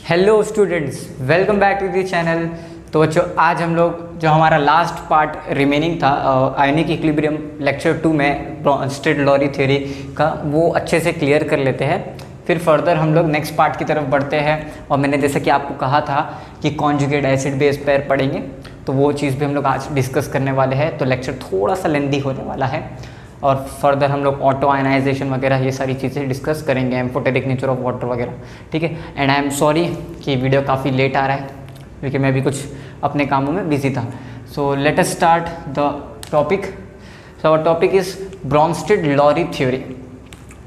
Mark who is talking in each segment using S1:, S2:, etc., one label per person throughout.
S1: Hello students, welcome back to the channel. तो बच्चों, आज हम लोग जो हमारा लास्ट पार्ट रिमेनिंग था आयनिक इक्विलिब्रियम लेक्चर 2 में ब्रॉन्स्टेड-लॉरी थ्योरी का, वो अच्छे से क्लियर कर लेते हैं। फिर फर्दर हम लोग नेक्स्ट पार्ट की तरफ बढ़ते हैं। और मैंने जैसा कि आपको कहा था कि कॉन्जुगेट एसिड बेस पेयर पढ़ेंगे, तो वो चीज़ भी हम लोग आज डिस्कस करने वाले हैं। तो लेक्चर थोड़ा सा लेंदी होने वाला है और फर्दर हम लोग ऑटो आयनाइजेशन वगैरह ये सारी चीज़ें डिस्कस करेंगे, एम्फोटेरिक नेचर ऑफ वाटर वगैरह। ठीक है, एंड आई एम सॉरी कि वीडियो काफ़ी लेट आ रहा है क्योंकि मैं भी कुछ अपने कामों में बिजी था। So let us start the topic. So our topic is Bronsted Lowry theory.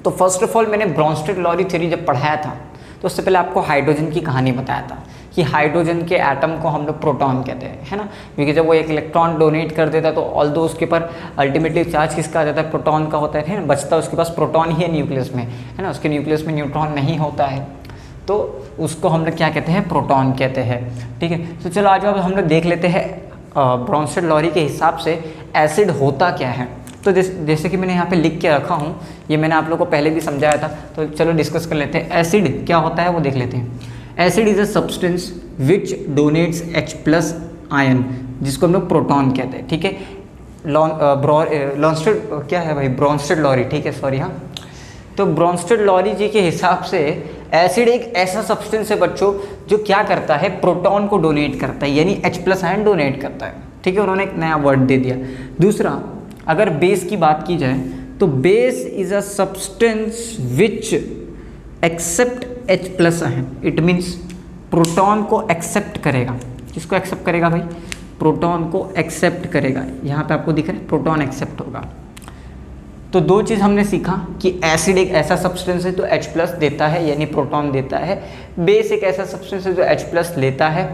S1: तो फर्स्ट ऑफ ऑल, मैंने ब्रॉन्स्टेड-लॉरी थ्योरी जब पढ़ाया था तो उससे पहले आपको हाइड्रोजन की कहानी बताया था कि हाइड्रोजन के एटम को हम लोग प्रोटॉन कहते हैं, है ना। क्योंकि जब वो एक इलेक्ट्रॉन डोनेट कर देता है तो ऑल्दो उसके ऊपर अल्टीमेटली चार्ज किसका आ जाता है, प्रोटॉन का होता है ना, बचता उसके पास प्रोटॉन ही है न्यूक्लियस में, है ना। उसके न्यूक्लियस में न्यूट्रॉन नहीं होता है, तो उसको हम लोग क्या कहते हैं, प्रोटॉन कहते हैं। ठीक है, तो चलो आज अब हम लोग देख लेते हैं ब्रॉन्स्टेड-लॉरी के हिसाब से एसिड होता क्या है। तो जैसे कि मैंने यहाँ पे लिख के रखा हूँ, ये मैंने आप लोगों को पहले भी समझाया था, तो चलो डिस्कस कर लेते हैं। एसिड क्या होता है वो देख लेते हैं। Acid is a substance which donates H plus ion, जिसको हम लोग प्रोटॉन कहते हैं। ठीक है, लॉन्स्टेड क्या है भाई, ब्रॉन्स्टेड-लॉरी, ठीक है, सॉरी। हाँ, तो ब्रॉन्स्टेड-लॉरी जी के हिसाब से एसिड एक ऐसा सब्सटेंस है बच्चों जो क्या करता है, प्रोटॉन को डोनेट करता है, यानी H प्लस आयन डोनेट करता है। ठीक है, उन्होंने एक नया वर्ड दे दिया। दूसरा, अगर बेस की बात की जाए तो base is a substance which accept H plus ion. It means proton को एक्सेप्ट करेगा। किसको एक्सेप्ट करेगा भाई, प्रोटॉन को एक्सेप्ट करेगा। यहाँ पे आपको दिख रहा है प्रोटॉन एक्सेप्ट होगा। तो दो चीज़ हमने सीखा कि एसिड एक ऐसा सब्सटेंस है जो H प्लस देता है, यानी प्रोटॉन देता है। बेस एक ऐसा सब्सटेंस है जो H प्लस लेता है,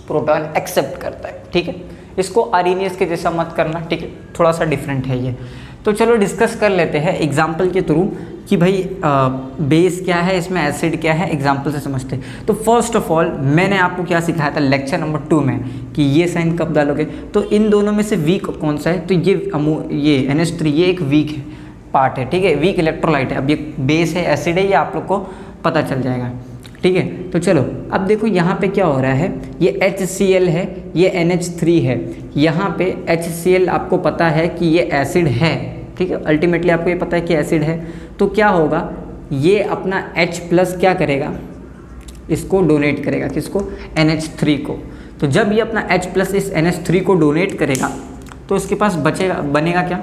S1: प्रोटॉन एक्सेप्ट करता है। ठीक है, इसको आर्हेनियस के जैसा मत करना, ठीक है, थोड़ा सा डिफरेंट है ये। तो चलो डिस्कस कर लेते हैं एग्जाम्पल के थ्रू कि भाई बेस क्या है, इसमें एसिड क्या है, एग्जाम्पल से समझते हैं। तो फर्स्ट ऑफ ऑल, मैंने आपको क्या सिखाया था लेक्चर नंबर 2 में कि ये साइन कब डालोगे, तो इन दोनों में से वीक कौन सा है, तो ये NH3 ये एक वीक पार्ट है। ठीक है, वीक इलेक्ट्रोलाइट है। अब ये बेस है, एसिड है, ये आप लोग को पता चल जाएगा। ठीक है, तो चलो अब देखो यहाँ पे क्या हो रहा है, ये HCl है, ये NH3 है। यहाँ पे HCl आपको पता है कि ये एसिड है। ठीक है, अल्टीमेटली आपको ये पता है कि एसिड है, तो क्या होगा, ये अपना H प्लस क्या करेगा, इसको डोनेट करेगा, किसको, NH3 को। तो जब ये अपना H प्लस इस NH3 को डोनेट करेगा तो उसके पास बनेगा क्या,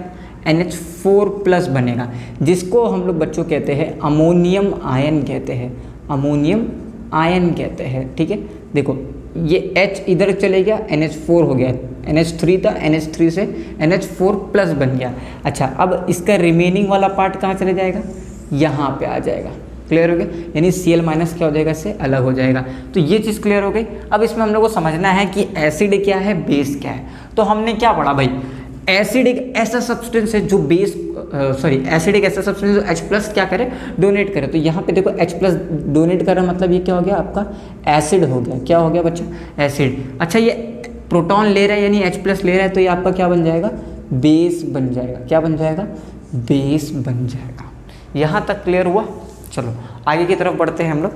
S1: NH4 प्लस बनेगा, जिसको हम लोग बच्चों कहते हैं अमोनियम आयन कहते हैं, अमोनियम आयन कहते हैं। ठीक है, देखो ये H इधर चले गया, NH4 हो गया, NH3 था, NH3 से NH4 प्लस बन गया। अच्छा, अब इसका रिमेनिंग वाला पार्ट कहाँ चले जाएगा, यहाँ पे आ जाएगा। क्लियर हो गया, यानी Cl माइनस क्या हो जाएगा, इससे अलग हो जाएगा। तो ये चीज़ क्लियर हो गई। अब इसमें हम लोग को समझना है कि एसिड क्या है, बेस क्या है। तो हमने क्या पढ़ा भाई, एसिड एक ऐसा सब्सटेंस है जो एसिड एक ऐसा सब्सटेंस जो H प्लस क्या करे, डोनेट करे। तो यहाँ पे देखो H प्लस डोनेट कर रहा, मतलब ये क्या हो गया, आपका एसिड हो गया। क्या हो गया बच्चा, एसिड। अच्छा, ये प्रोटॉन ले रहा है यानी H प्लस ले रहा है, तो ये आपका क्या बन जाएगा, बेस बन जाएगा। क्या बन जाएगा, बेस बन जाएगा। यहाँ तक क्लियर हुआ। चलो आगे की तरफ बढ़ते हैं हम लोग।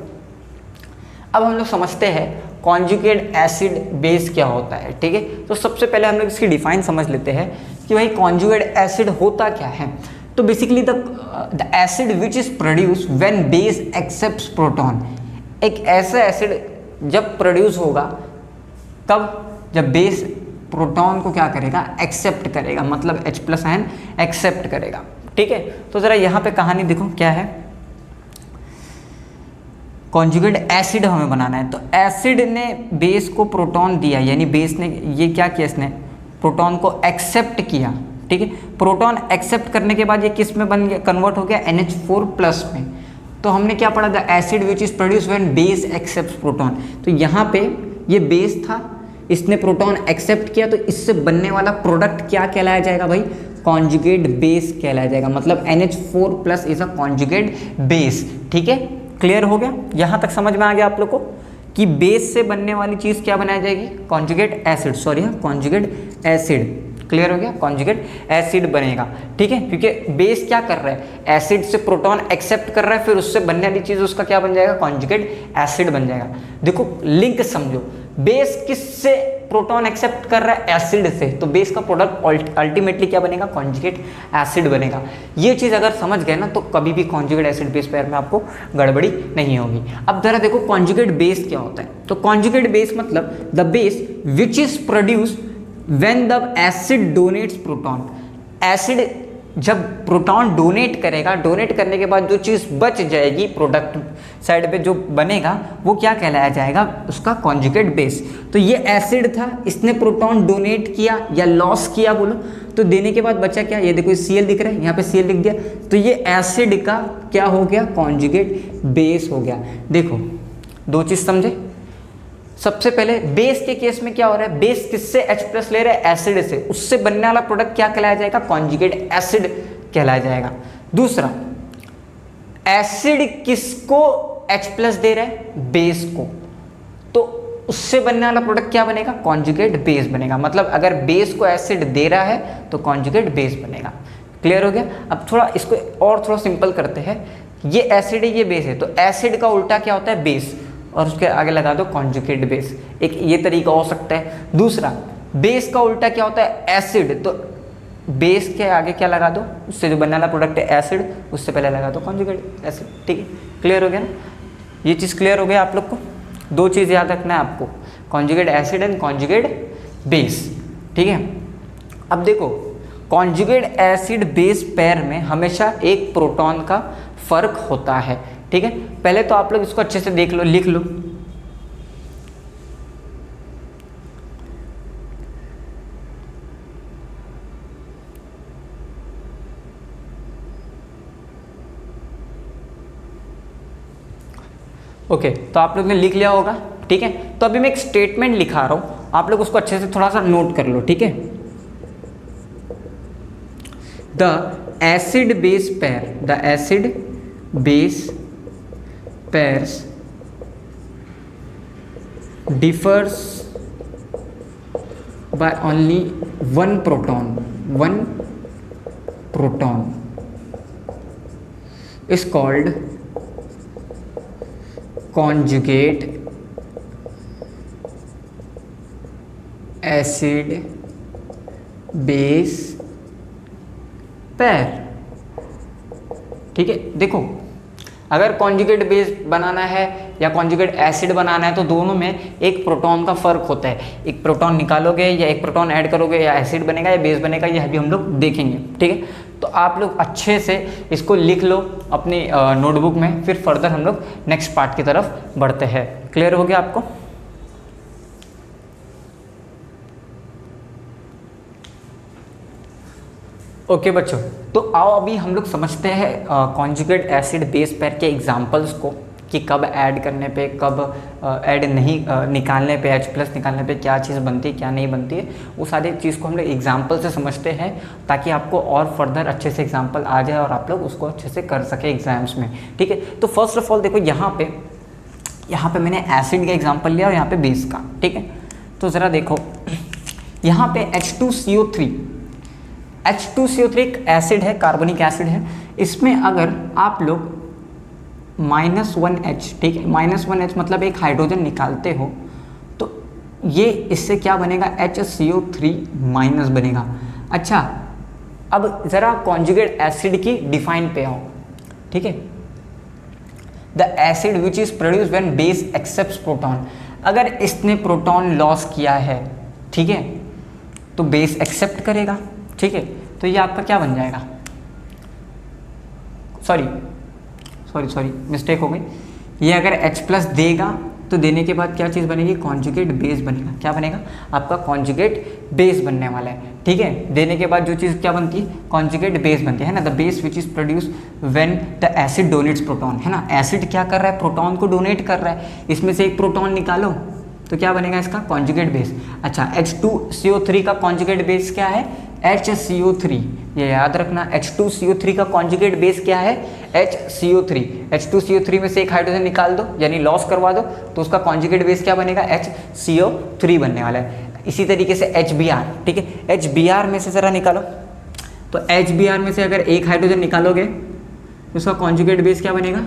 S1: अब हम लोग समझते हैं कॉन्जुगेट एसिड बेस क्या होता है। ठीक है, तो सबसे पहले हम लोग इसकी डिफाइन समझ लेते हैं कि भाई कॉन्जुगेट एसिड होता क्या है। तो basically the acid which is produce when base accepts proton. एक ऐसा एसिड जब प्रोड्यूस होगा, कब, जब बेस प्रोटॉन को क्या करेगा, एक्सेप्ट करेगा, मतलब H प्लस आयन एक्सेप्ट करेगा। ठीक है, तो ज़रा यहाँ पे कहानी देखो क्या है। कॉन्जुगेट एसिड हमें बनाना है, तो एसिड ने बेस को प्रोटॉन दिया, यानी बेस ने ये क्या किया, इसने प्रोटॉन को एक्सेप्ट किया। ठीक है, प्रोटॉन एक्सेप्ट करने के बाद ये किस में बन गया, कन्वर्ट हो गया NH4 प्लस में। तो हमने क्या पढ़ा, the acid which is produce when base accepts proton. तो यहाँ पे ये बेस था, इसने प्रोटॉन एक्सेप्ट किया, तो इससे बनने वाला प्रोडक्ट क्या कहलाया जाएगा भाई, कॉन्जुगेट बेस कहलाया जाएगा। मतलब NH4 plus is a conjugate base. ठीक है, क्लियर हो गया, यहाँ तक समझ में आ गया आप लोग को कि बेस से बनने वाली चीज़ क्या बनाई जाएगी, कॉन्जुगेट एसिड। सॉरी हाँ, कॉन्जुगेट एसिड। क्लियर हो गया, कॉन्जुगेट एसिड बनेगा, ठीक है, क्योंकि बेस क्या कर रहा है, एसिड से प्रोटॉन एक्सेप्ट कर रहा है, फिर उससे बनने वाली चीज उसका क्या बन जाएगा, कॉन्जुगेट एसिड बन जाएगा। देखो लिंक समझो, बेस किससे प्रोटॉन एक्सेप्ट कर रहा है, एसिड से, तो बेस का प्रोडक्ट अल्टीमेटली क्या बनेगा, कॉन्जुगेट एसिड बनेगा। ये चीज अगर समझ गए ना तो कभी भी कॉन्जुगेट एसिड बेस पेयर में आपको गड़बड़ी नहीं होगी। अब जरा देखो कॉन्जुगेट बेस क्या होता है, तो कॉन्जुगेट बेस मतलब the base which is produced when the acid donates proton. Acid जब प्रोटॉन डोनेट करेगा, डोनेट करने के बाद जो चीज़ बच जाएगी प्रोडक्ट साइड पे जो बनेगा वो क्या कहलाया जाएगा, उसका कॉन्जुगेट बेस। तो ये एसिड था, इसने प्रोटॉन डोनेट किया या लॉस किया बोलो, तो देने के बाद बचा क्या, ये देखो Cl दिख रहा है, यहाँ पे Cl लिख दिया, तो ये एसिड का क्या हो गया, कॉन्जुगेट बेस हो गया। देखो दो चीज़ समझे, सबसे पहले बेस के केस में क्या हो रहा है, बेस किससे H+ ले रहा है, एसिड से, उससे बनने वाला प्रोडक्ट क्या कहलाया जाएगा, कॉन्जुगेट एसिड कहलाया जाएगा। दूसरा, एसिड किसको H+ दे रहा है, बेस को, तो उससे बनने वाला प्रोडक्ट क्या बनेगा, कॉन्जुगेट बेस बनेगा। मतलब अगर बेस को एसिड दे रहा है तो कॉन्जुगेट बेस बनेगा। क्लियर हो गया। अब थोड़ा इसको और थोड़ा सिंपल करते हैं, ये एसिड है ये बेस है, तो एसिड का उल्टा क्या होता है, बेस, और उसके आगे लगा दो कॉन्जुगेट बेस, एक ये तरीका हो सकता है। दूसरा, बेस का उल्टा क्या होता है, एसिड, तो बेस के आगे क्या लगा दो, उससे जो बनने वाला प्रोडक्ट है एसिड, उससे पहले लगा दो कॉन्जुगेट एसिड। ठीक है, क्लियर हो गया ना, ये चीज़ क्लियर हो गया आप लोग को। दो चीज़ याद रखना है आपको, conjugate acid and conjugate base. ठीक है, अब देखो कॉन्जुगेट एसिड बेस पेयर में हमेशा एक प्रोटॉन का फर्क होता है। ठीक है, पहले तो आप लोग इसको अच्छे से देख लो, लिख लो। ओके, तो आप लोग ने लिख लिया होगा। ठीक है, तो अभी मैं एक स्टेटमेंट लिखा रहा हूं, आप लोग उसको अच्छे से थोड़ा सा नोट कर लो। ठीक है, the acid base pair, the acid base pairs differs by only one proton is called conjugate acid base pair। ठीक है, देखो अगर कॉन्जुगेट बेस बनाना है या कॉन्जुगेट एसिड बनाना है तो दोनों में एक प्रोटॉन का फर्क होता है। एक प्रोटॉन निकालोगे या एक प्रोटॉन ऐड करोगे या एसिड बनेगा या बेस बनेगा, यह भी हम लोग देखेंगे। ठीक है, तो आप लोग अच्छे से इसको लिख लो अपनी नोटबुक में, फिर फर्दर हम लोग नेक्स्ट पार्ट की तरफ बढ़ते हैं। क्लियर हो गया आपको? ओके बच्चों, तो आओ अभी हम लोग समझते हैं कॉन्जुगेट एसिड बेस पेयर के एग्जांपल्स को, कि कब ऐड करने पे, कब ऐड नहीं निकालने पे, H+ निकालने पे क्या चीज़ बनती है क्या नहीं बनती है, वो सारी चीज़ को हम लोग एग्जांपल से समझते हैं ताकि आपको और फर्दर अच्छे से एग्जांपल आ जाए और आप लोग उसको अच्छे से कर सके एग्जाम्स में। ठीक है, तो फर्स्ट ऑफ ऑल देखो यहाँ पे मैंने एसिड का एग्जाम्पल लिया और यहाँ पे बेस का। ठीक है, तो ज़रा देखो यहाँ पे H2CO3 एक एसिड है, कार्बनिक एसिड है। इसमें अगर आप लोग -1H, ठीक है, -1H मतलब एक हाइड्रोजन निकालते हो तो ये इससे क्या बनेगा, HCO3- बनेगा। अच्छा, अब ज़रा कॉन्जुगेट एसिड की डिफाइन पे आओ। ठीक है, the acid which is produce when base accepts proton. अगर इसने प्रोटॉन लॉस किया है, ठीक है, तो बेस एक्सेप्ट करेगा। ठीक है, तो ये आपका क्या बन जाएगा, सॉरी मिस्टेक हो गई। ये अगर H+ देगा तो देने के बाद क्या चीज़ बनेगी, कॉन्जुगेट बेस बनेगा। क्या बनेगा, आपका कॉन्जुगेट बेस बनने वाला है। ठीक है, देने के बाद जो चीज़ क्या बनती है, कॉन्जुगेट बेस बनती है ना। The base which is produce when the acid donates proton, है ना। एसिड क्या कर रहा है, प्रोटॉन को डोनेट कर रहा है। इसमें से एक प्रोटॉन निकालो तो क्या बनेगा इसका, कॉन्जुगेट बेस। अच्छा, H2CO3 का कॉन्जुगेट बेस क्या है, HCO3। ये याद रखना, H2CO3 का कॉन्जुगेट बेस क्या है, HCO3। H2CO3 में से एक हाइड्रोजन निकाल दो यानी लॉस करवा दो तो उसका कॉन्जुगेट बेस क्या बनेगा, HCO3 बनने वाला है। इसी तरीके से HBr, ठीक है, HBr में से ज़रा निकालो। तो HBr में से अगर एक हाइड्रोजन निकालोगे तो उसका कॉन्जुगेट बेस क्या बनेगा,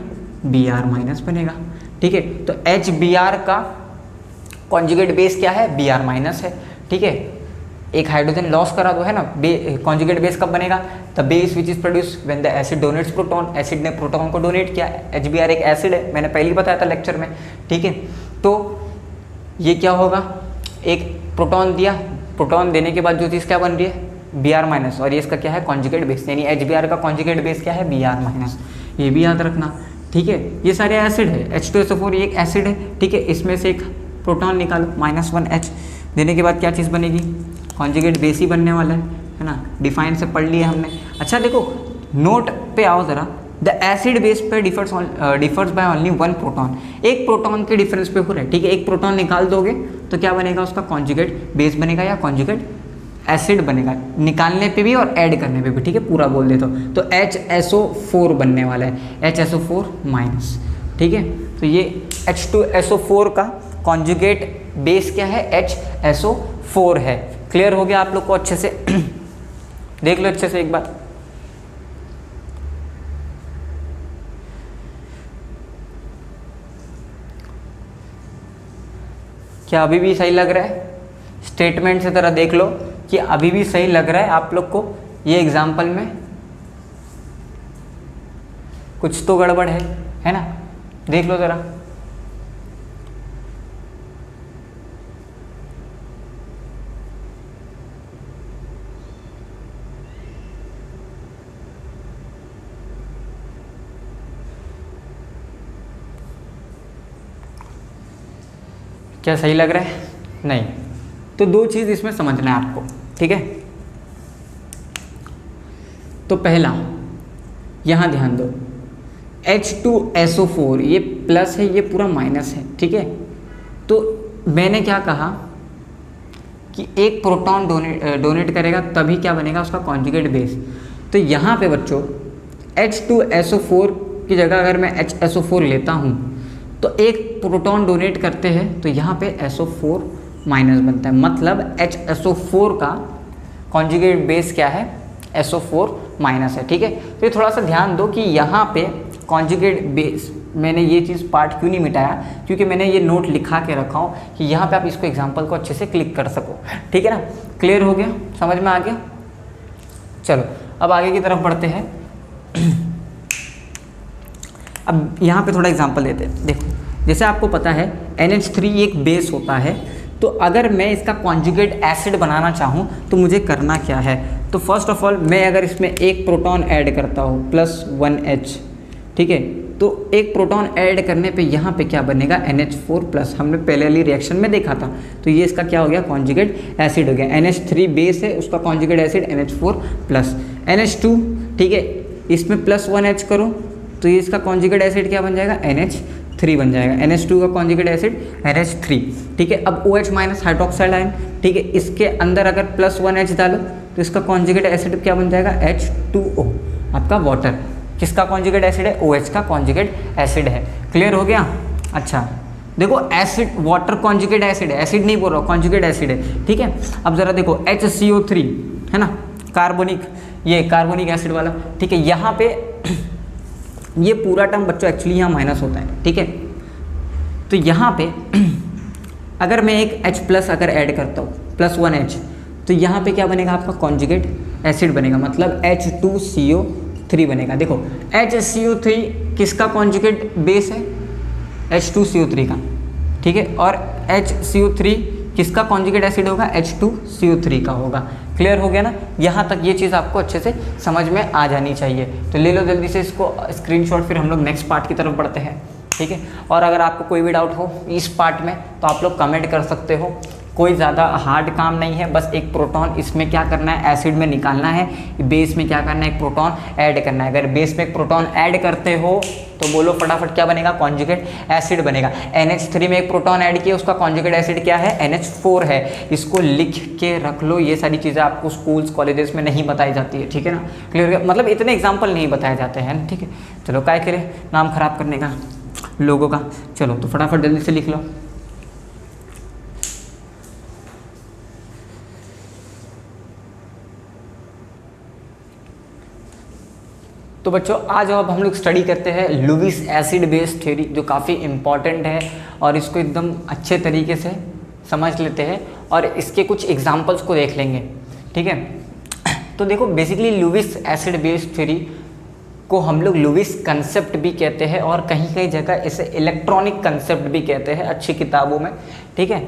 S1: Br माइनस बनेगा, ठीक है। तो HBr का कॉन्जुगेट बेस क्या है, Br माइनस है, ठीक है। एक हाइड्रोजन लॉस करा दो है ना, कॉन्जुगेट बेस कब बनेगा, the base which is produce when the acid donates proton, acid ने प्रोटॉन को डोनेट किया। HBr एक एसिड है, मैंने पहले ही बताया था लेक्चर में, ठीक है। तो ये क्या होगा, एक प्रोटॉन दिया, प्रोटॉन देने के बाद जो चीज़ क्या बन रही है, Br माइनस, और ये इसका क्या है, कॉन्जुगेट बेस, यानी HBr का कॉन्जुगेट बेस क्या है, Br माइनस, ये भी याद रखना, ठीक है। ये सारे एसिड है, H2SO4 ये एक एसिड है, ठीक है। इसमें से एक प्रोटॉन निकालो, -1H देने के बाद क्या चीज़ बनेगी, कॉन्जुगेट बेस ही बनने वाला है ना, डिफाइन से पढ़ लिया हमने। अच्छा देखो नोट पे आओ ज़रा, द एसिड बेस पे डिफर्स बाय ओनली 1 प्रोटॉन, एक प्रोटॉन के डिफरेंस पे हो रहा है, ठीक है। एक प्रोटॉन निकाल दोगे तो क्या बनेगा, उसका कॉन्जुगेट बेस बनेगा या कॉन्जुगेट एसिड बनेगा, निकालने पे भी और ऐड करने पे भी, ठीक है, पूरा बोल देता हूँ। तो HSO4 बनने वाला है, HSO4 माइनस, ठीक है। तो ये H2SO4 का कॉन्जुगेट बेस क्या है, HSO4 है। क्लियर हो गया आप लोग को अच्छे से देख लो अच्छे से एक बार। क्या अभी भी सही लग रहा है, स्टेटमेंट से तरह देख लो कि अभी भी सही लग रहा है आप लोग को, ये एग्जाम्पल में कुछ तो गड़बड़ है ना, देख लो ज़रा। क्या सही लग रहा है, नहीं, तो दो चीज़ इसमें समझना है आपको, ठीक है। तो पहला यहाँ ध्यान दो, H2SO4 ये प्लस है, ये पूरा माइनस है, ठीक है। तो मैंने क्या कहा कि एक प्रोटॉन डोनेट करेगा तभी क्या बनेगा, उसका कॉन्जुगेट बेस। तो यहाँ पे बच्चों H2SO4 की जगह अगर मैं HSO4 लेता हूँ तो एक प्रोटॉन डोनेट करते हैं तो यहाँ पे SO4 माइनस बनता है, मतलब HSO4 का कॉन्जुगेट बेस क्या है, SO4 माइनस है, ठीक है। तो ये थोड़ा सा ध्यान दो कि यहाँ पे कॉन्जुगेट बेस, मैंने ये चीज़ पार्ट क्यों नहीं मिटाया, क्योंकि मैंने ये नोट लिखा के रखा हूँ कि यहाँ पे आप इसको एग्जाम्पल को अच्छे से क्लिक कर सको, ठीक है ना। क्लियर हो गया, समझ में आ गया। चलो अब आगे की तरफ बढ़ते हैं। अब यहाँ पे थोड़ा एग्जांपल देते हैं। देखो जैसे आपको पता है NH3 एक बेस होता है, तो अगर मैं इसका कॉन्जुगेट एसिड बनाना चाहूँ तो मुझे करना क्या है। तो फर्स्ट ऑफ ऑल मैं अगर इसमें एक प्रोटॉन ऐड करता हूँ +1H, ठीक है, तो एक प्रोटॉन ऐड करने पे यहाँ पे क्या बनेगा, NH4+, हमने पहले वाली रिएक्शन में देखा था। तो ये इसका क्या हो गया, कॉन्जुगेट एसिड हो गया। NH3 बेस है, उसका कॉन्जुगेट एसिड NH4+। NH2, ठीक है, इसमें +1H करो तो ये इसका कॉन्जुगेट एसिड क्या बन जाएगा, NH3 बन जाएगा। NH2 का कॉन्जुगेट एसिड NH3, ठीक है। अब OH माइनस हाइड्रोक्साइड आयन, ठीक है, इसके अंदर अगर +1H डालो तो इसका कॉन्जुगेट एसिड क्या बन जाएगा, H2O, आपका वाटर। किसका कॉन्जुगेट एसिड है, OH का कॉन्जुगेट एसिड है। क्लियर हो गया। अच्छा देखो एसिड, वाटर कॉन्जुगेट एसिड है, एसिड नहीं बोल रहा, कॉन्जुगेट एसिड है, ठीक है। अब ज़रा देखो HCO3 है ना, कार्बोनिक, ये कार्बोनिक एसिड वाला, ठीक है। यहाँ पे ये पूरा टर्म बच्चों एक्चुअली यहाँ माइनस होता है, ठीक है। तो यहाँ पे अगर मैं एक H+ अगर ऐड करता हूँ +1H, तो यहाँ पे क्या बनेगा, आपका कॉन्जुगेट एसिड बनेगा, मतलब H2CO3 बनेगा। देखो HCO3 किसका कॉन्जुगेट बेस है, H2CO3 का, ठीक है, और HCO3 किसका कॉन्जुगेट एसिड होगा, H2CO3 का होगा। क्लियर हो गया ना। यहाँ तक ये चीज़ आपको अच्छे से समझ में आ जानी चाहिए। तो ले लो जल्दी से इसको स्क्रीनशॉट, फिर हम लोग नेक्स्ट पार्ट की तरफ बढ़ते हैं, ठीक है। और अगर आपको कोई भी डाउट हो इस पार्ट में तो आप लोग कमेंट कर सकते हो, कोई ज़्यादा हार्ड काम नहीं है, बस एक प्रोटॉन इसमें क्या करना है, एसिड में निकालना है, बेस में क्या करना है, एक प्रोटॉन ऐड करना है। अगर बेस में एक प्रोटॉन ऐड करते हो तो बोलो फटाफट क्या बनेगा, कॉन्जुगेट एसिड बनेगा। NH3 में एक प्रोटॉन ऐड किया, उसका कॉन्जुगेट एसिड क्या है, NH4 है। इसको लिख के रख लो, ये सारी चीज़ें आपको स्कूल्स कॉलेजेस में नहीं बताई जाती है, ठीक है ना। क्लियर, मतलब इतने एग्जाम्पल नहीं बताए जाते हैं, ठीक है। चलो काय करे नाम खराब करने का लोगों का। चलो तो फटाफट जल्दी से लिख लो। तो बच्चों आज अब हम लोग स्टडी करते हैं लुईस एसिड बेस थ्योरी, जो काफ़ी इम्पॉर्टेंट है और इसको एकदम अच्छे तरीके से समझ लेते हैं और इसके कुछ एग्जांपल्स को देख लेंगे, ठीक है। तो देखो basically Lewis acid base theory को हम लोग लुईस कंसेप्ट भी कहते हैं और कहीं कहीं जगह इसे इलेक्ट्रॉनिक कंसेप्ट भी कहते हैं अच्छी किताबों में, ठीक है।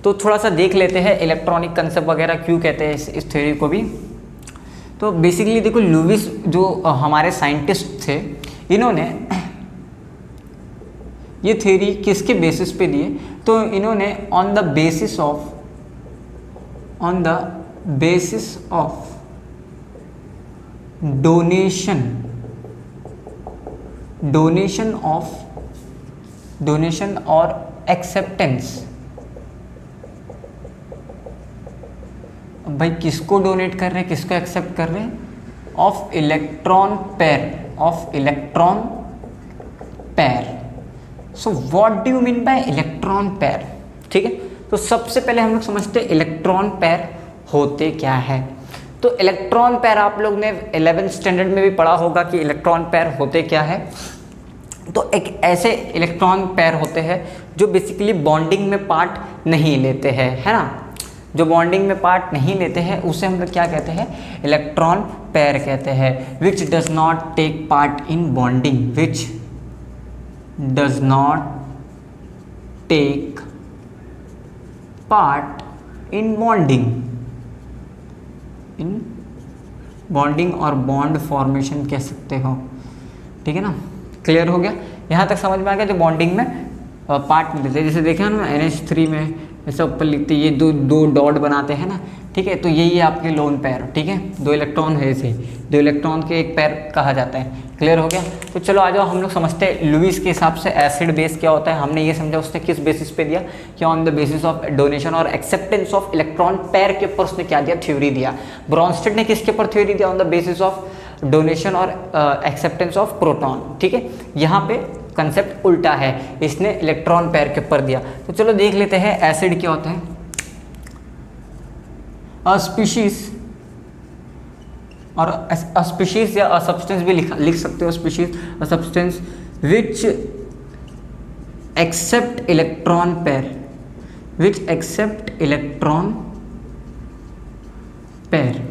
S1: तो थोड़ा सा देख लेते हैं इलेक्ट्रॉनिक कंसेप्ट वगैरह क्यों कहते हैं इस थ्योरी को भी। तो बेसिकली देखो लुईस जो हमारे साइंटिस्ट थे, इन्होंने ये थ्योरी किसके बेसिस पे दिए, तो इन्होंने on the basis of donation और एक्सेप्टेंस। भाई किसको डोनेट कर रहे हैं, किसको एक्सेप्ट कर रहे हैं, of electron pair. So what do you mean by electron pair, ठीक है। तो सबसे पहले हम लोग समझते हैं इलेक्ट्रॉन पेयर होते क्या है। तो इलेक्ट्रॉन पेयर आप लोग ने 11th स्टैंडर्ड में भी पढ़ा होगा कि इलेक्ट्रॉन पेयर होते क्या है। तो एक ऐसे इलेक्ट्रॉन पेयर होते हैं जो बेसिकली बॉन्डिंग में पार्ट नहीं लेते हैं, है ना। जो बॉन्डिंग में पार्ट नहीं लेते हैं उसे हम लोग क्या कहते हैं, इलेक्ट्रॉन पेयर कहते हैं। Which does not take part in bonding, which does not take part in bonding और बॉन्ड फॉर्मेशन कह सकते हो, ठीक है ना। क्लियर हो गया, यहाँ तक समझ में आ गया। जो बॉन्डिंग में पार्ट नहीं लेते, जैसे देखें ना NH3 में ऐसा ऊपर लिखते ये दो डॉट बनाते हैं ना, ठीक है। तो यही है आपके लोन पेयर, ठीक है। 2 इलेक्ट्रॉन है, इसे 2 इलेक्ट्रॉन के एक पेयर कहा जाता है। क्लियर हो गया। तो चलो आ जाओ हम लोग समझते हैं लुईस के हिसाब से एसिड बेस क्या होता है। हमने ये समझा उसने किस बेसिस पे दिया कि on the basis of donation और एक्सेप्टेंस ऑफ इलेक्ट्रॉन पेयर के ऊपर उसने क्या दिया, थ्योरी दिया। ब्रॉन्स्टेड ने किसके ऊपर थ्योरी दिया, on the basis of donation और एक्सेप्टेंस ऑफ प्रोटॉन, ठीक है। यहाँ पे कंसेप्ट उल्टा है, इसने इलेक्ट्रॉन पेयर के ऊपर दिया। तो चलो देख लेते हैं एसिड क्या होता है। अ स्पीशीज और स्पीशीज या सब्सटेंस भी लिख सकते हो। Species substance which accept electron pair,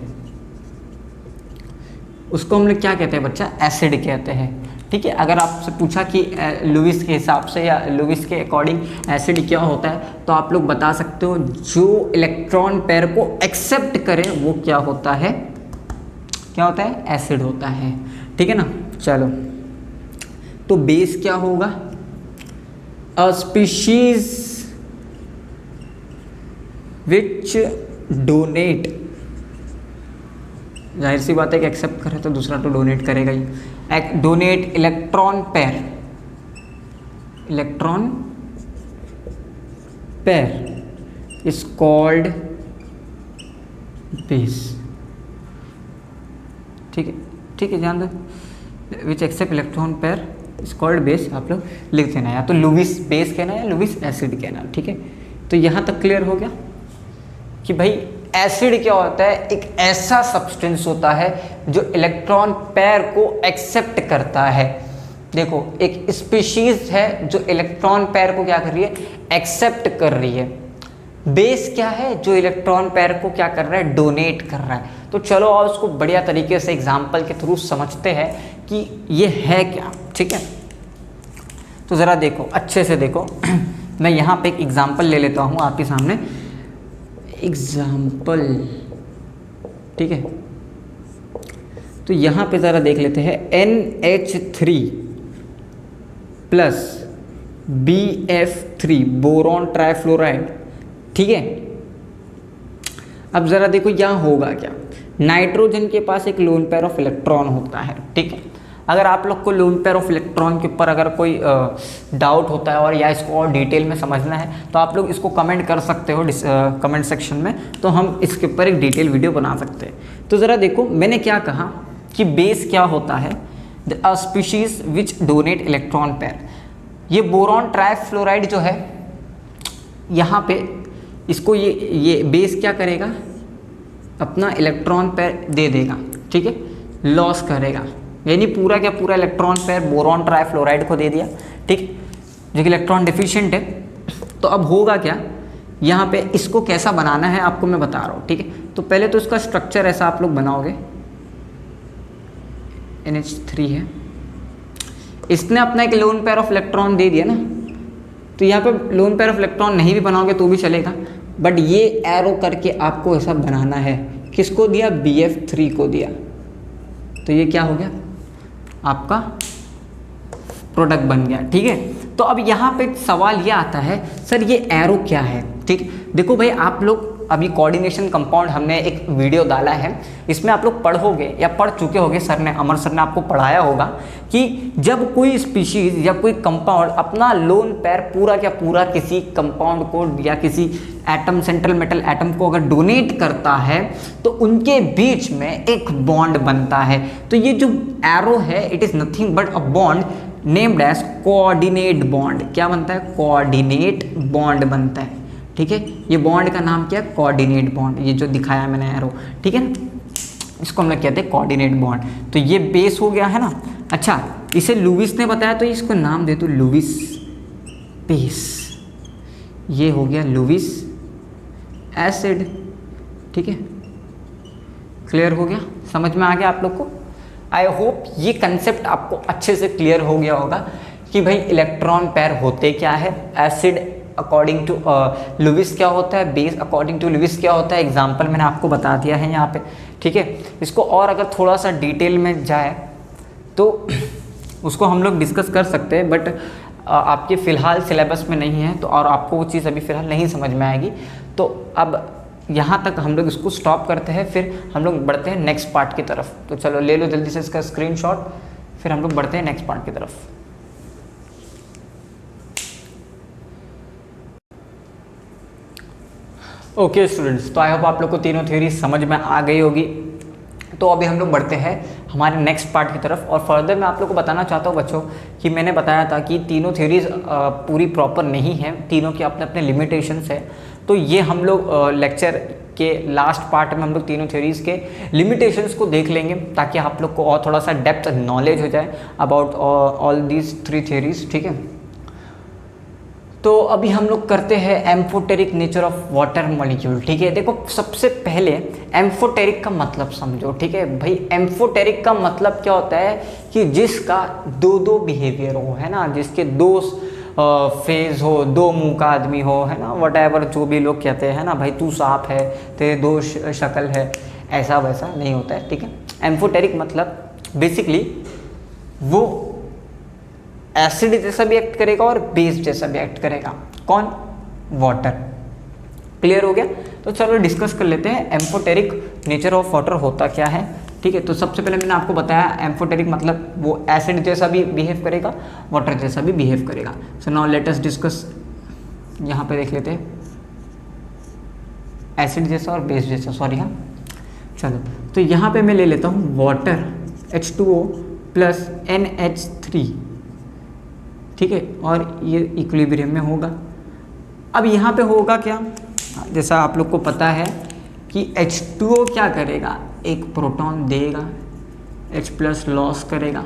S1: उसको हम लोग क्या कहते हैं बच्चा, एसिड कहते हैं, ठीक है। अगर आपसे पूछा कि लुईस के हिसाब से या लुईस के अकॉर्डिंग एसिड क्या होता है, तो आप लोग बता सकते हो जो इलेक्ट्रॉन पेयर को एक्सेप्ट करे वो क्या होता है, एसिड होता है, ठीक है ना। चलो तो बेस क्या होगा, अ स्पीशीज विच डोनेट, जाहिर सी बात है कि एक्सेप्ट करे तो दूसरा तो डोनेट करेगा ही। Donate electron pair is called base, ठीक है ध्यान दो। Which accept electron pair is called base, आप लोग लिख देना, या तो लुईस बेस कहना या लुईस एसिड कहना, ठीक है। तो यहाँ तक क्लियर हो गया कि भाई एसिड क्या होता है, एक ऐसा सब्सटेंस होता है जो इलेक्ट्रॉन पेयर को एक्सेप्ट करता है। देखो एक स्पीशीज है जो इलेक्ट्रॉन पेयर को क्या कर रही है, एक्सेप्ट कर रही है। बेस क्या है, जो इलेक्ट्रॉन पेयर को क्या कर रहा है, डोनेट कर रहा है। तो चलो और उसको बढ़िया तरीके से एग्जाम्पल के थ्रू समझते हैं कि ये है क्या, ठीक है। तो ज़रा देखो, अच्छे से देखो मैं यहाँ पे एक एग्जाम्पल ले लेता हूँ आपके सामने, एग्जाम्पल, ठीक है। तो यहाँ पे ज़रा देख लेते हैं NH3 plus BF3 boron trifluoride, ठीक है। अब ज़रा देखो यहाँ होगा क्या, नाइट्रोजन के पास एक लोन पेयर ऑफ इलेक्ट्रॉन होता है, ठीक है। अगर आप लोग को लोन पेयर ऑफ इलेक्ट्रॉन के ऊपर अगर कोई डाउट होता है और या इसको और डिटेल में समझना है तो आप लोग इसको कमेंट कर सकते हो कमेंट सेक्शन में, तो हम इसके ऊपर एक डिटेल वीडियो बना सकते हैं। तो ज़रा देखो मैंने क्या कहा कि बेस क्या होता है, the species which donate electron pair. ये बोरॉन ट्राइफ्लोराइड जो है यहाँ पे इसको ये बेस क्या करेगा, अपना इलेक्ट्रॉन पेयर दे देगा, ठीक है, लॉस करेगा, यानी पूरा क्या पूरा इलेक्ट्रॉन पेयर बोरॉन ट्राइफ्लोराइड को दे दिया, ठीक, जो कि इलेक्ट्रॉन डिफिशिएंट है। तो अब होगा क्या, यहाँ पे इसको कैसा बनाना है आपको मैं बता रहा हूँ, ठीक है। तो पहले तो इसका स्ट्रक्चर ऐसा आप लोग बनाओगे, NH3 है, इसने अपना एक लोन पेयर ऑफ इलेक्ट्रॉन दे दिया ना, तो यहाँ पे लोन पेयर ऑफ इलेक्ट्रॉन नहीं भी बनाओगे तो भी चलेगा, बट ये एरो करके आपको ऐसा बनाना है। किसको दिया, BF3 को दिया, तो ये क्या हो गया आपका प्रोडक्ट बन गया, ठीक है। तो अब यहाँ पे सवाल ये आता है, सर ये एरो क्या है, ठीक। देखो भाई, आप लोग अभी कोऑर्डिनेशन कंपाउंड हमने एक वीडियो डाला है, इसमें आप लोग पढ़ोगे या पढ़ चुके होगे, सर ने, अमर सर ने आपको पढ़ाया होगा कि जब कोई स्पीशीज या कोई कंपाउंड अपना लोन पेयर पूरा क्या पूरा किसी कंपाउंड को या किसी एटम, सेंट्रल मेटल एटम को अगर डोनेट करता है तो उनके बीच में एक बॉन्ड बनता है। तो ये जो एरो है, it is nothing but a bond named as coordinate bond. क्या बनता है, कोऑर्डिनेट बॉन्ड बनता है, ठीक है। ये बॉन्ड का नाम क्या है, कोऑर्डिनेट बॉन्ड, ये जो दिखाया मैंने एरो, ठीक है ना, इसको हम लोग कहते हैं कोऑर्डिनेट बॉन्ड। तो ये बेस हो गया है ना। अच्छा, इसे लुईस ने बताया तो इसको नाम दे दो लुईस बेस, ये हो गया लुईस एसिड, ठीक है। क्लियर हो गया, समझ में आ गया आप लोग को। आई होप ये कंसेप्ट आपको अच्छे से क्लियर हो गया होगा कि भाई इलेक्ट्रॉन पेयर होते क्या है, एसिड अकॉर्डिंग टू लुईस क्या होता है, बेस अकॉर्डिंग टू लुईस क्या होता है। एग्जाम्पल मैंने आपको बता दिया है यहाँ पे, ठीक है। इसको और अगर थोड़ा सा डिटेल में जाए तो उसको हम लोग डिस्कस कर सकते हैं, बट आपके फ़िलहाल सिलेबस में नहीं है, तो और आपको वो चीज़ अभी फ़िलहाल नहीं समझ में आएगी। तो अब यहाँ तक हम लोग इसको स्टॉप करते हैं, फिर हम लोग बढ़ते हैं नेक्स्ट पार्ट की तरफ। तो चलो ले लो जल्दी से इसका स्क्रीनशॉट, फिर हम लोग बढ़ते हैं नेक्स्ट पार्ट की तरफ। ओके स्टूडेंट्स, तो आई होप आप लोग को तीनों थ्योरी समझ में आ गई होगी। तो अभी हम लोग बढ़ते हैं हमारे नेक्स्ट पार्ट की तरफ। और फर्दर मैं आप लोग को बताना चाहता हूँ बच्चों कि मैंने बताया था कि तीनों थ्योरीज पूरी प्रॉपर नहीं है, तीनों के अपने अपने लिमिटेशंस है। तो ये हम लोग लेक्चर के लास्ट पार्ट में हम लोग तीनों थ्योरीज के लिमिटेशंस को देख लेंगे, ताकि आप लोग को और थोड़ा सा डेप्थ नॉलेज हो जाए about all these three theories, ठीक है। तो अभी हम लोग करते हैं amphoteric nature of water molecule, ठीक है। देखो सबसे पहले एम्फोटेरिक का मतलब समझो, ठीक है भाई। एम्फोटेरिक का मतलब क्या होता है कि जिसका दो बिहेवियर हो, है ना, जिसके दो फेज हो, दो मुंह का आदमी हो, है ना, वटएवर जो भी लोग कहते हैं ना, भाई तू सांप है, तेरे दो शक्ल है, ऐसा वैसा नहीं होता है, ठीक है। एम्फोटेरिक मतलब बेसिकली वो एसिड जैसा भी एक्ट करेगा और बेस जैसा भी एक्ट करेगा। कौन, वाटर। क्लियर हो गया। तो चलो डिस्कस कर लेते हैं एम्फोटेरिक नेचर ऑफ वाटर होता क्या है, ठीक है। तो सबसे पहले मैंने आपको बताया एम्फोटेरिक मतलब वो एसिड जैसा भी बिहेव करेगा, वाटर जैसा भी बिहेव करेगा। So now let us discuss, यहाँ पे देख लेते हैं एसिड जैसा और बेस जैसा, सॉरी हाँ। चलो तो यहाँ पे मैं ले लेता हूँ वाटर H2O प्लस NH3, ठीक है, और ये इक्विलिब्रियम में होगा। अब यहाँ पे होगा क्या, जैसा आप लोग को पता है कि H2O क्या करेगा, एक प्रोटॉन देगा, H प्लस लॉस करेगा,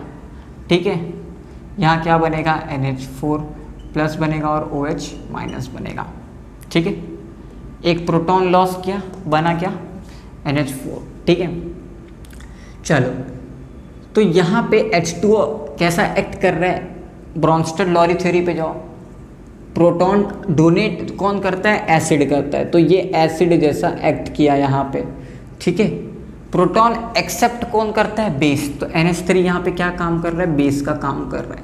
S1: ठीक है। यहाँ क्या बनेगा, NH4 प्लस बनेगा और OH माइनस बनेगा, ठीक है। एक प्रोटॉन लॉस किया, बना क्या, NH4, ठीक है। चलो तो यहाँ पे H2O कैसा एक्ट कर रहा है, ब्रॉन्स्टेड-लॉरी थ्योरी पे जाओ। प्रोटॉन डोनेट कौन करता है, एसिड करता है, तो ये एसिड जैसा एक्ट किया यहाँ पे, ठीक है। प्रोटॉन एक्सेप्ट कौन करता है, बेस, तो NH3 यहाँ पे क्या काम कर रहा है, बेस का काम कर रहा है,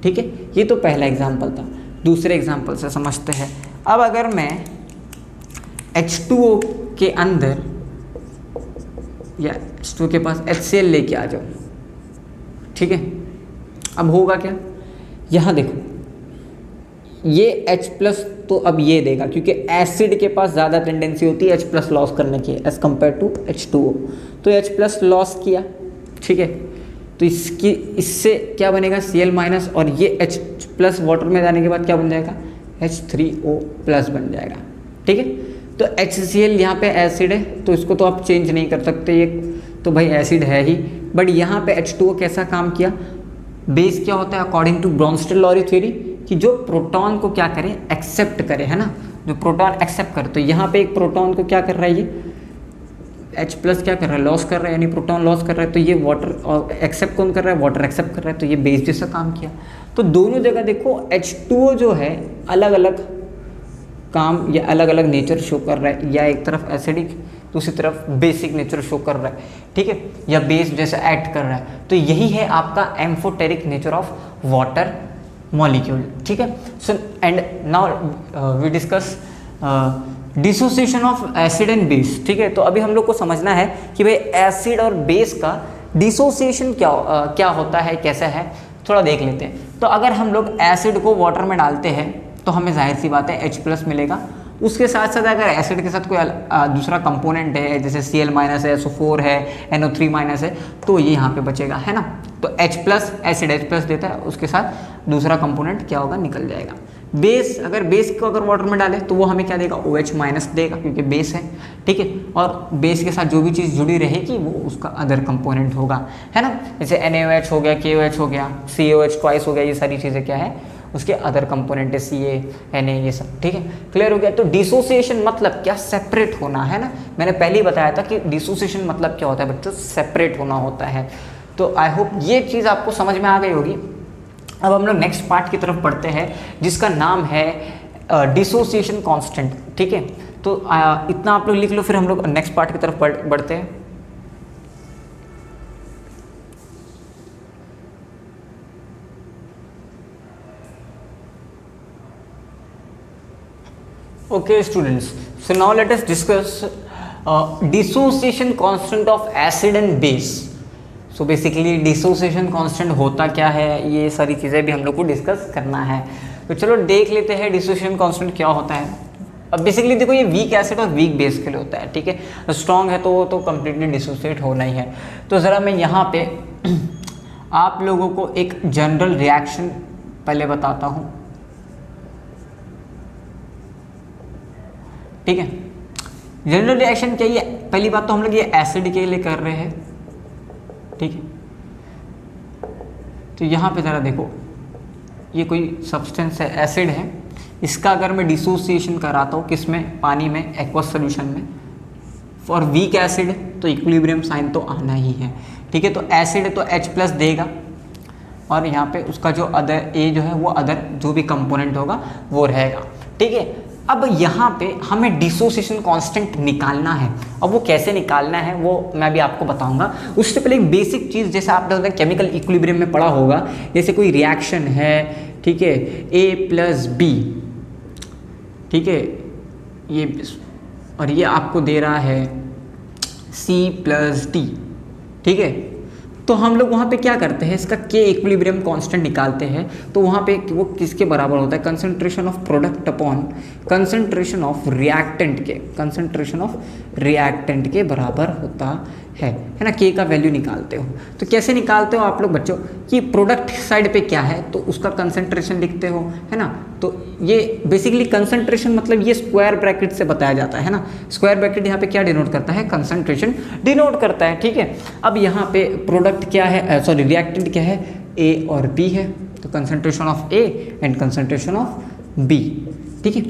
S1: ठीक है। ये तो पहला एग्जाम्पल था। दूसरे एग्जाम्पल से समझते हैं। अब अगर मैं H2O के अंदर या H2O के पास HCl लेके आ जाऊँ, ठीक है। अब होगा क्या, यहाँ देखो ये H प्लस, तो अब ये देगा क्योंकि एसिड के पास ज़्यादा टेंडेंसी होती है H प्लस लॉस करने की एज़ कम्पेयर टू H2O। तो H प्लस लॉस किया, ठीक है। तो इससे क्या बनेगा, Cl माइनस, और ये H प्लस वाटर में जाने के बाद क्या बन जाएगा, H3O प्लस बन जाएगा, ठीक है। तो HCl यहाँ पे एसिड है, तो इसको तो आप चेंज नहीं कर सकते, ये तो भाई एसिड है ही। बट यहाँ पे H2O कैसा काम किया, बेस क्या होता है अकॉर्डिंग टू ब्रोंस्टेड-लॉरी थ्योरी, कि जो प्रोटॉन को क्या करे, एक्सेप्ट करे, है ना, जो प्रोटॉन एक्सेप्ट करे। तो यहाँ पे एक प्रोटॉन को क्या कर रहा है, ये H प्लस क्या कर रहा है, लॉस कर रहा है, यानी प्रोटॉन लॉस कर रहा है। तो ये वाटर, और एक्सेप्ट कौन कर रहा है, वाटर एक्सेप्ट कर रहा है, तो ये बेस जैसा काम किया। तो दोनों जगह देखो H2O जो है अलग अलग काम या अलग अलग नेचर शो कर रहा है, या एक तरफ एसिडिक, दूसरी तरफ बेसिक नेचर शो कर रहा है, ठीक है, या बेस जैसा एक्ट कर रहा है। तो यही है आपका amphoteric nature of water molecule, ठीक है। So and now we discuss dissociation of acid and base, ठीक है। तो अभी हम लोग को समझना है कि भाई एसिड और बेस का डिसोसिएशन क्या होता है, कैसा है, थोड़ा देख लेते हैं। तो अगर हम लोग एसिड को वाटर में डालते हैं तो हमें जाहिर सी बात है H प्लस मिलेगा। उसके साथ साथ अगर एसिड के साथ कोई दूसरा कंपोनेंट है, जैसे Cl माइनस है, SO4 है, NO3 माइनस है, तो ये यहाँ पे बचेगा, है ना। तो H plus, acid H plus देता है, उसके साथ दूसरा कंपोनेंट क्या होगा, निकल जाएगा। बेस, अगर बेस को अगर वाटर में डालें तो वो हमें क्या देगा, OH माइनस देगा, क्योंकि बेस है, ठीक है। और बेस के साथ जो भी चीज़ जुड़ी रहेगी वो उसका अदर कंपोनेंट होगा, है ना। जैसे NaOH हो गया, KOH हो गया, COH ट्वाइस हो गया, ये सारी चीज़ें क्या है, उसके अदर कंपोनेंट है, Ca, Na, ये सब, ठीक है। क्लियर हो गया। तो डिसोसिएशन मतलब क्या, सेपरेट होना, है ना। मैंने पहले ही बताया था कि डिसोसिएशन मतलब क्या होता है बच्चों, सेपरेट होना होता है। तो आई होप ये चीज़ आपको समझ में आ गई होगी। अब हम लोग नेक्स्ट पार्ट की तरफ बढ़ते हैं, जिसका नाम है डिसोसिएशन कांस्टेंट, ठीक है। तो इतना आप लोग लिख लो, फिर हम लोग नेक्स्ट पार्ट की तरफ बढ़ते हैं। Okay students, so now let us discuss dissociation constant of acid and base. So basically dissociation constant होता क्या है, ये सारी चीज़ें भी हम लोग को डिस्कस करना है। तो चलो देख लेते हैं dissociation constant क्या होता है। अब बेसिकली देखो, ये वीक एसिड और वीक बेस के लिए होता है, ठीक है। स्ट्रॉन्ग है तो कम्प्लीटली डिसोसिएट होना ही है। तो ज़रा मैं यहाँ पे आप लोगों को एक जनरल रिएक्शन पहले बताता हूँ, ठीक है। जनरल रिएक्शन क्या, ये पहली बात तो हम लोग ये एसिड के लिए कर रहे हैं, ठीक है। तो यहाँ पे ज़रा देखो, ये कोई सब्सटेंस है, एसिड है, इसका अगर मैं डिसोसिएशन कराता हूँ किसमें, पानी में, एक्वस सोल्यूशन में, फॉर वीक एसिड तो इक्विलिब्रियम साइन तो आना ही है, ठीक है। तो एसिड है तो H प्लस देगा, और यहाँ पे उसका जो अदर A जो है वो अदर जो भी कंपोनेंट होगा वो रहेगा, ठीक है। अब यहाँ पे हमें डिसोसिएशन कांस्टेंट निकालना है। अब वो कैसे निकालना है वो मैं भी आपको बताऊंगा। उससे पहले एक बेसिक चीज़, जैसे आपने केमिकल इक्विलिब्रियम में पढ़ा होगा, जैसे कोई रिएक्शन है, ठीक है, A प्लस B, ठीक है, ये और ये आपको दे रहा है C प्लस D, ठीक है। तो हम लोग वहाँ पे क्या करते हैं, इसका K इक्विलिब्रियम कांस्टेंट निकालते हैं। तो वहाँ पे वो किसके बराबर होता है, concentration of product upon concentration of reactant के, कंसंट्रेशन ऑफ रिएक्टेंट के बराबर होता है ना। K का वैल्यू निकालते हो तो कैसे निकालते हो आप लोग बच्चों, कि प्रोडक्ट साइड पे क्या है तो उसका कंसंट्रेशन लिखते हो, है ना। तो ये बेसिकली कंसंट्रेशन मतलब ये स्क्वायर ब्रैकेट से बताया जाता है ना। स्क्वायर ब्रैकेट यहाँ पे क्या डिनोट करता है, कंसंट्रेशन डिनोट करता है, ठीक है। अब यहाँ पे प्रोडक्ट क्या है, सॉरी रिएक्टेंट क्या है, A और B है, तो concentration of A and concentration of B, ठीक है।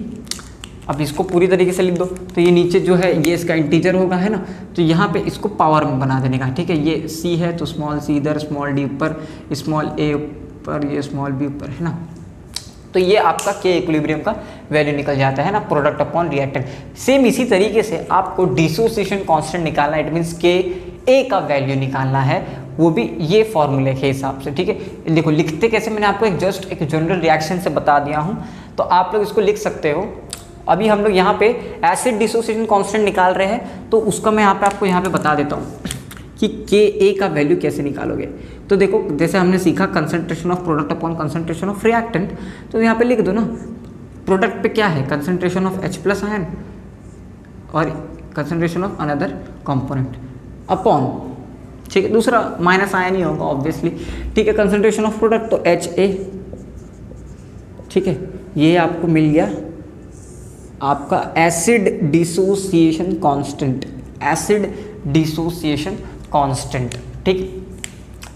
S1: अब इसको पूरी तरीके से लिख दो, तो ये नीचे जो है ये इसका इंटीजर होगा, है ना। तो यहाँ पे इसको पावर में बना देने का, ठीक है। ये C है तो स्मॉल c इधर, स्मॉल d ऊपर, स्मॉल a ऊपर, ये स्मॉल b ऊपर, है ना। तो ये आपका K इक्विलिब्रियम का वैल्यू निकल जाता है ना, प्रोडक्ट अपॉन रिएक्टेंट। सेम इसी तरीके से आपको डिसोसिएशन कांस्टेंट निकालना है, इट मीन्स K A का वैल्यू निकालना है, वो भी ये फॉर्मूले के हिसाब से, ठीक है। देखो लिखते कैसे, मैंने आपको एक जस्ट एक जनरल रिएक्शन से बता दिया हूँ, तो आप लोग इसको लिख सकते हो। अभी हम लोग यहाँ पे एसिड डिसोसिएशन कांस्टेंट निकाल रहे हैं, तो उसका मैं यहाँ पे आपको यहाँ पे बता देता हूँ कि Ka का वैल्यू कैसे निकालोगे। तो देखो जैसे हमने सीखा concentration of product upon concentration of reactant, तो यहाँ पे लिख दो ना, प्रोडक्ट पे क्या है, concentration of H plus ion और concentration of another component upon, ठीक है, दूसरा माइनस आयन ही होगा ऑब्वियसली, ठीक है। कंसंट्रेशन ऑफ प्रोडक्ट तो HA, ठीक है। ये आपको मिल गया आपका acid dissociation constant, acid dissociation constant, ठीक।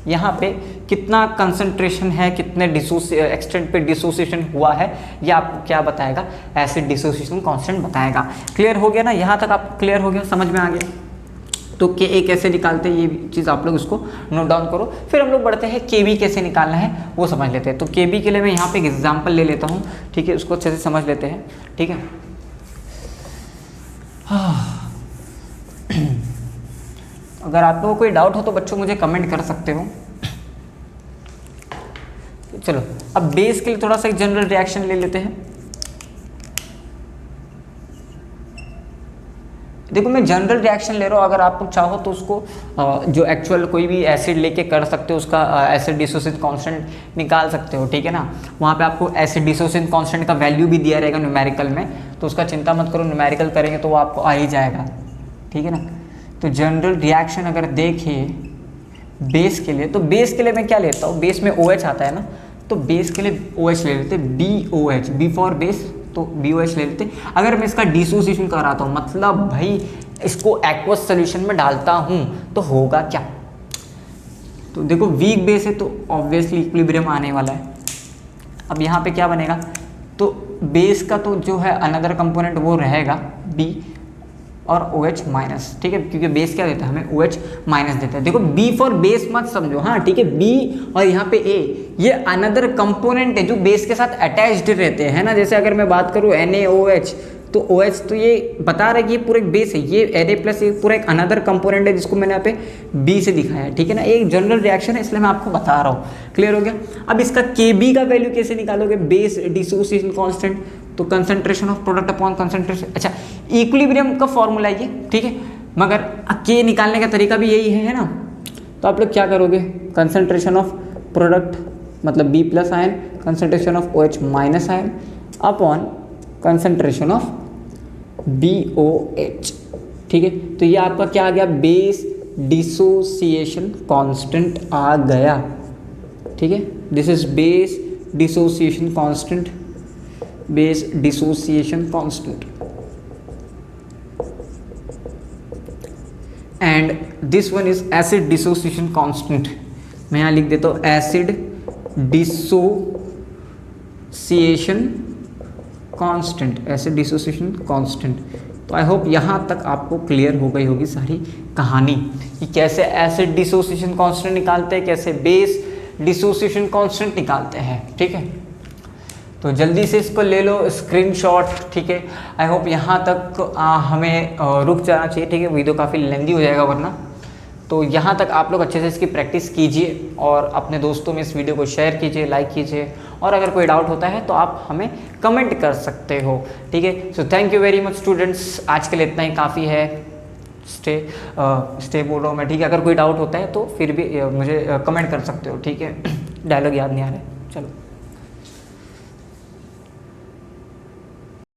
S1: यहाँ पे कितना कंसंट्रेशन है, कितने एक्सटेंट पे डिसोसिएशन हुआ है, ये आपको क्या बताएगा, एसिड डिसोसिएशन कांस्टेंट बताएगा। क्लियर हो गया ना, यहाँ तक आप क्लियर हो गया, समझ में आ गया। तो के ए कैसे निकालते हैं ये चीज़ आप लोग इसको नोट डाउन करो। फिर हम लोग बढ़ते हैं के बी कैसे निकालना है वो समझ लेते हैं। तो के बी के लिए मैं यहाँ पे एक एग्जांपल ले लेता हूँ, ठीक है, उसको अच्छे से समझ लेते हैं, ठीक है। अगर आप लोगों को कोई डाउट हो तो बच्चों मुझे कमेंट कर सकते हो। चलो अब बेस के लिए थोड़ा सा एक जनरल रिएक्शन ले लेते हैं। देखो मैं जनरल रिएक्शन ले रहा हूँ, अगर आप चाहो तो उसको जो एक्चुअल कोई भी एसिड लेके कर सकते हो, उसका एसिड डिसोसिएशन कांस्टेंट निकाल सकते हो, ठीक है ना। वहाँ पे आपको एसिड डिसोसिएशन कांस्टेंट का वैल्यू भी दिया रहेगा न्यूमेरिकल में, तो उसका चिंता मत करो, न्यूमेरिकल करेंगे तो वो आपको आ ही जाएगा, ठीक है ना। तो जनरल रिएक्शन अगर देखें बेस के लिए, तो बेस के लिए मैं क्या लेता हूँ, बेस में OH आता है ना, तो बेस के लिए OH ले लेते, BOH, बी फॉर बेस, तो BOH ले लेते। अगर मैं इसका डिसोसिएशन कराता हूँ, मतलब भाई इसको एक्वस सोल्यूशन में डालता हूँ, तो होगा क्या। तो देखो वीक बेस है तो ऑब्वियसली इक्विलिब्रियम आने वाला है। अब यहाँ पे क्या बनेगा, तो बेस का तो जो है अनदर कंपोनेंट वो रहेगा B और OH माइनस, ठीक है, क्योंकि बेस क्या देता है हमें, OH माइनस देता है। देखो B फॉर बेस मत समझो, हाँ ठीक है, B और यहाँ पे A ये अनदर कंपोनेंट है जो बेस के साथ अटैच्ड रहते हैं ना। जैसे अगर मैं बात करूँ NaOH, तो OH तो ये बता रहा है कि ये पूरा एक बेस है, ये Na प्लस ये पूरा एक अनदर कंपोनेंट है जिसको मैंने यहाँ पे B से दिखाया है, ठीक है ना। एक जनरल रिएक्शन है इसलिए मैं आपको बता रहा हूँ। क्लियर हो गया। अब इसका Kb का वैल्यू कैसे निकालोगे, बेस डिसोसिएशन कांस्टेंट, तो concentration of product upon concentration, अच्छा इक्विलिब्रियम का फॉर्मूला ये, ठीक है, मगर के निकालने का तरीका भी यही है ना। तो आप लोग क्या करोगे, कंसंट्रेशन ऑफ प्रोडक्ट मतलब B plus ion, concentration of OH minus ion upon concentration of BOH, ठीक है। तो ये आपका क्या आ गया, बेस डिसोसिएशन कांस्टेंट आ गया, ठीक है। This is base dissociation constant, base dissociation constant, and this one is acid dissociation constant. मैं यहाँ लिख देता हूँ acid dissociation constant, acid dissociation constant. तो आई होप यहाँ तक आपको क्लियर हो गई होगी सारी कहानी कि कैसे एसिड डिसोसिएशन कांस्टेंट निकालते हैं, कैसे बेस डिसोसिएशन कांस्टेंट निकालते हैं, ठीक है। तो जल्दी से इसको ले लो स्क्रीनशॉट, ठीक है। आई होप यहाँ तक हमें रुक जाना चाहिए, ठीक है, वीडियो काफ़ी लेंदी हो जाएगा वरना। तो यहाँ तक आप लोग अच्छे से इसकी प्रैक्टिस कीजिए और अपने दोस्तों में इस वीडियो को शेयर कीजिए, लाइक कीजिए, और अगर कोई डाउट होता है तो आप हमें कमेंट कर सकते हो, ठीक है। So thank you very much students, आज के लिए इतना ही काफ़ी है। स्टे बोल रहा हूँ मैं, ठीक है। अगर कोई डाउट होता है तो फिर भी मुझे कमेंट कर सकते हो, ठीक है। डायलॉग याद नहीं आ रहा है, चलो।